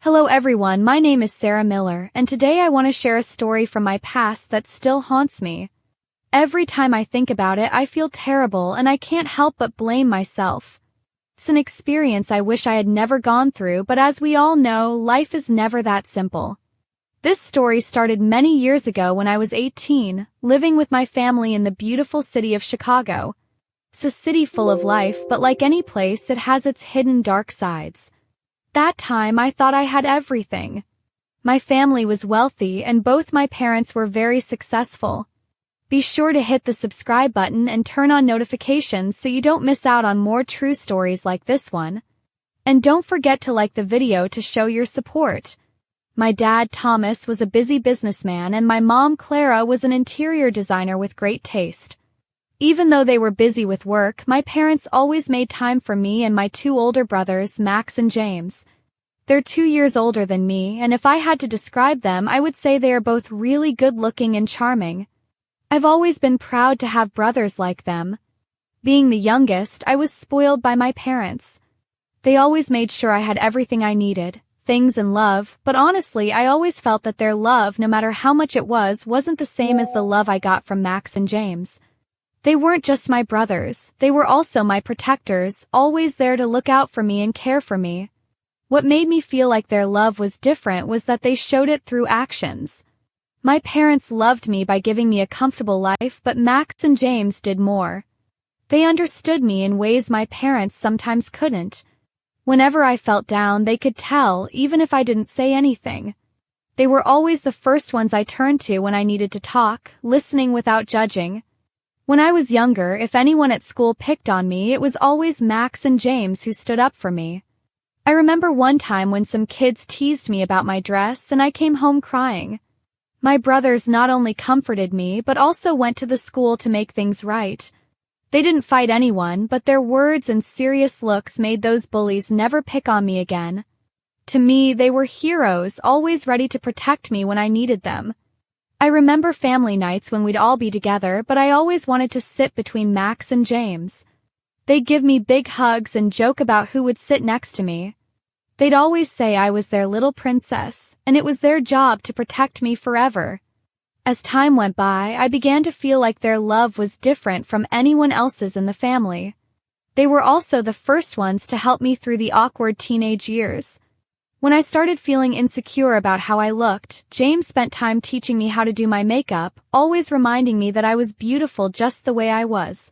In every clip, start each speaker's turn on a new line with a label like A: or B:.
A: Hello everyone, my name is Sarah Miller, and today I want to share a story from my past that still haunts me. Every time I think about it, I feel terrible and I can't help but blame myself. It's an experience I wish I had never gone through, but as we all know, life is never that simple. This story started many years ago when I was 18, living with my family in the beautiful city of Chicago. It's a city full of life, but like any place, it has its hidden dark sides. That time, I thought I had everything. My family was wealthy and both my parents were very successful. Be sure to hit the subscribe button and turn on notifications so you don't miss out on more true stories like this one. And don't forget to like the video to show your support. My dad, Thomas, was a busy businessman and my mom, Clara, was an interior designer with great taste. Even though they were busy with work, my parents always made time for me and my two older brothers, Max and James. They're 2 years older than me, and if I had to describe them, I would say they are both really good-looking and charming. I've always been proud to have brothers like them. Being the youngest, I was spoiled by my parents. They always made sure I had everything I needed, things and love, but honestly, I always felt that their love, no matter how much it was, wasn't the same as the love I got from Max and James. They weren't just my brothers, they were also my protectors, always there to look out for me and care for me. What made me feel like their love was different was that they showed it through actions. My parents loved me by giving me a comfortable life, but Max and James did more. They understood me in ways my parents sometimes couldn't. Whenever I felt down, they could tell, even if I didn't say anything. They were always the first ones I turned to when I needed to talk, listening without judging. When I was younger, if anyone at school picked on me, it was always Max and James who stood up for me. I remember one time when some kids teased me about my dress and I came home crying. My brothers not only comforted me, but also went to the school to make things right. They didn't fight anyone, but their words and serious looks made those bullies never pick on me again. To me, they were heroes, always ready to protect me when I needed them. I remember family nights when we'd all be together, but I always wanted to sit between Max and James. They'd give me big hugs and joke about who would sit next to me. They'd always say I was their little princess, and it was their job to protect me forever. As time went by, I began to feel like their love was different from anyone else's in the family. They were also the first ones to help me through the awkward teenage years. When I started feeling insecure about how I looked, James spent time teaching me how to do my makeup, always reminding me that I was beautiful just the way I was.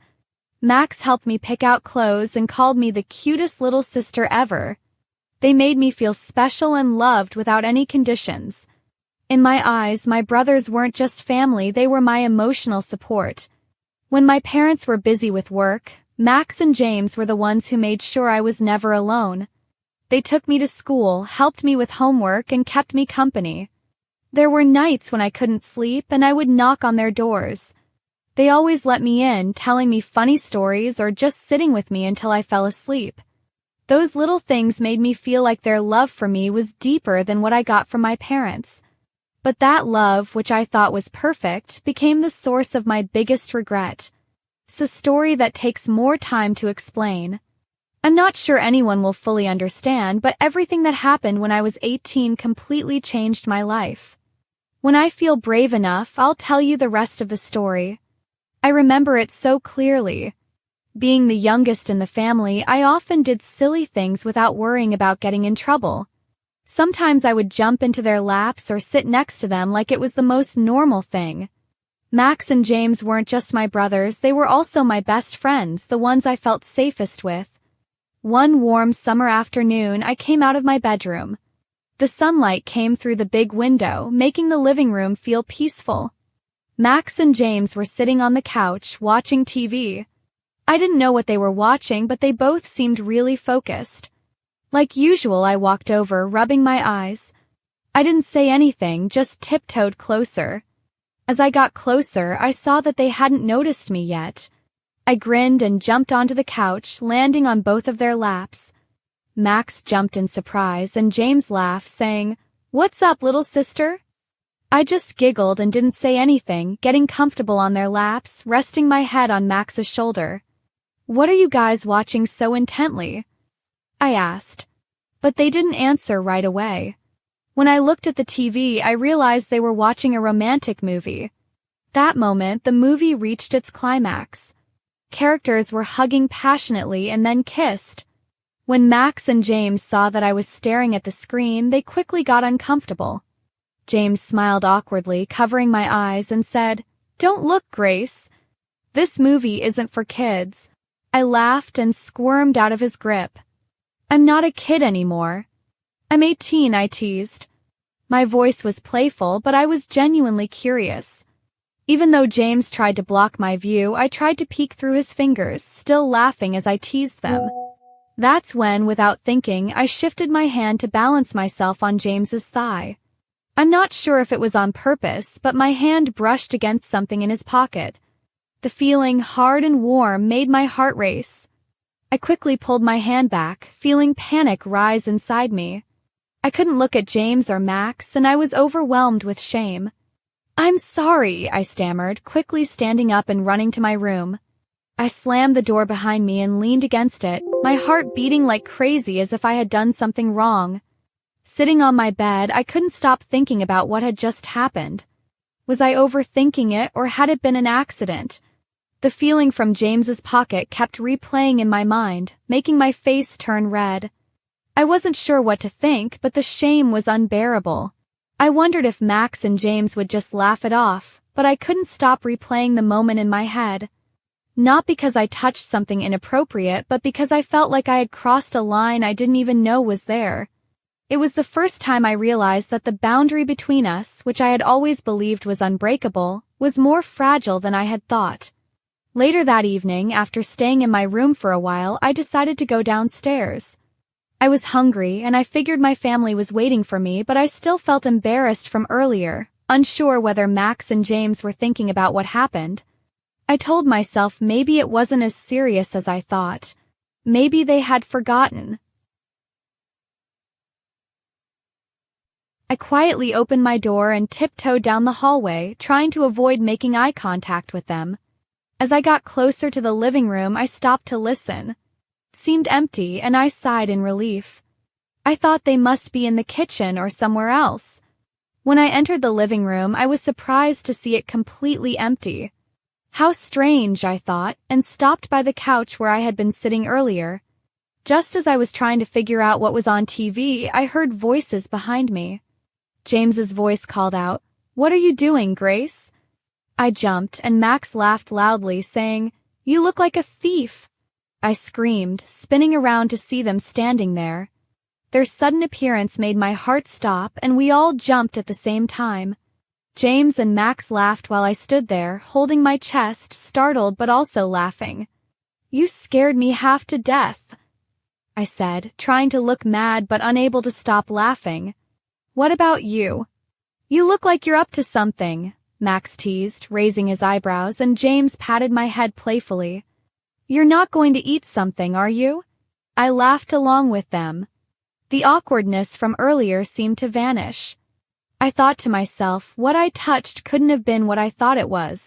A: Max helped me pick out clothes and called me the cutest little sister ever. They made me feel special and loved without any conditions. In my eyes, my brothers weren't just family, they were my emotional support. When my parents were busy with work, Max and James were the ones who made sure I was never alone. They took me to school, helped me with homework, and kept me company. There were nights when I couldn't sleep, and I would knock on their doors. They always let me in, telling me funny stories or just sitting with me until I fell asleep. Those little things made me feel like their love for me was deeper than what I got from my parents. But that love, which I thought was perfect, became the source of my biggest regret. It's a story that takes more time to explain. I'm not sure anyone will fully understand, but everything that happened when I was 18 completely changed my life. When I feel brave enough, I'll tell you the rest of the story. I remember it so clearly. Being the youngest in the family, I often did silly things without worrying about getting in trouble. Sometimes I would jump into their laps or sit next to them like it was the most normal thing. Max and James weren't just my brothers, they were also my best friends, the ones I felt safest with. One warm summer afternoon, I came out of my bedroom. The sunlight came through the big window, making the living room feel peaceful. Max and James were sitting on the couch, watching TV. I didn't know what they were watching, but they both seemed really focused. Like usual, I walked over, rubbing my eyes. I didn't say anything, just tiptoed closer. As I got closer, I saw that they hadn't noticed me yet. I grinned and jumped onto the couch, landing on both of their laps. Max jumped in surprise and James laughed, saying, "What's up, little sister?" I just giggled and didn't say anything, getting comfortable on their laps, resting my head on Max's shoulder. "What are you guys watching so intently?" I asked. But they didn't answer right away. When I looked at the TV, I realized they were watching a romantic movie. That moment, the movie reached its climax. Characters were hugging passionately and then kissed. When Max and James saw that I was staring at the screen, they quickly got uncomfortable. James smiled awkwardly, covering my eyes, and said, "Don't look, Grace. This movie isn't for kids." I laughed and squirmed out of his grip. "I'm not a kid anymore. I'm 18, I teased. My voice was playful, but I was genuinely curious. Even though James tried to block my view, I tried to peek through his fingers, still laughing as I teased them. That's when, without thinking, I shifted my hand to balance myself on James's thigh. I'm not sure if it was on purpose, but my hand brushed against something in his pocket. The feeling, hard and warm, made my heart race. I quickly pulled my hand back, feeling panic rise inside me. I couldn't look at James or Max, and I was overwhelmed with shame. "I'm sorry," I stammered, quickly standing up and running to my room. I slammed the door behind me and leaned against it, my heart beating like crazy as if I had done something wrong. Sitting on my bed, I couldn't stop thinking about what had just happened. Was I overthinking it, or had it been an accident? The feeling from James's pocket kept replaying in my mind, making my face turn red. I wasn't sure what to think, but the shame was unbearable. I wondered if Max and James would just laugh it off, but I couldn't stop replaying the moment in my head. Not because I touched something inappropriate, but because I felt like I had crossed a line I didn't even know was there. It was the first time I realized that the boundary between us, which I had always believed was unbreakable, was more fragile than I had thought. Later that evening, after staying in my room for a while, I decided to go downstairs. I was hungry, and I figured my family was waiting for me, but I still felt embarrassed from earlier, unsure whether Max and James were thinking about what happened. I told myself maybe it wasn't as serious as I thought. Maybe they had forgotten. I quietly opened my door and tiptoed down the hallway, trying to avoid making eye contact with them. As I got closer to the living room, I stopped to listen. It seemed empty, and I sighed in relief. I thought they must be in the kitchen or somewhere else. When I entered the living room, I was surprised to see it completely empty. How strange, I thought, and stopped by the couch where I had been sitting earlier. Just as I was trying to figure out what was on TV, I heard voices behind me. James's voice called out, "What are you doing, Grace?" I jumped, and Max laughed loudly, saying, "You look like a thief." I screamed, spinning around to see them standing there. Their sudden appearance made my heart stop, and we all jumped at the same time. James and Max laughed while I stood there, holding my chest, startled but also laughing. "You scared me half to death," I said, trying to look mad but unable to stop laughing. "What about you?" "You look like you're up to something," Max teased, raising his eyebrows, and James patted my head playfully. "You're not going to eat something, are you?" I laughed along with them. The awkwardness from earlier seemed to vanish. I thought to myself, what I touched couldn't have been what I thought it was.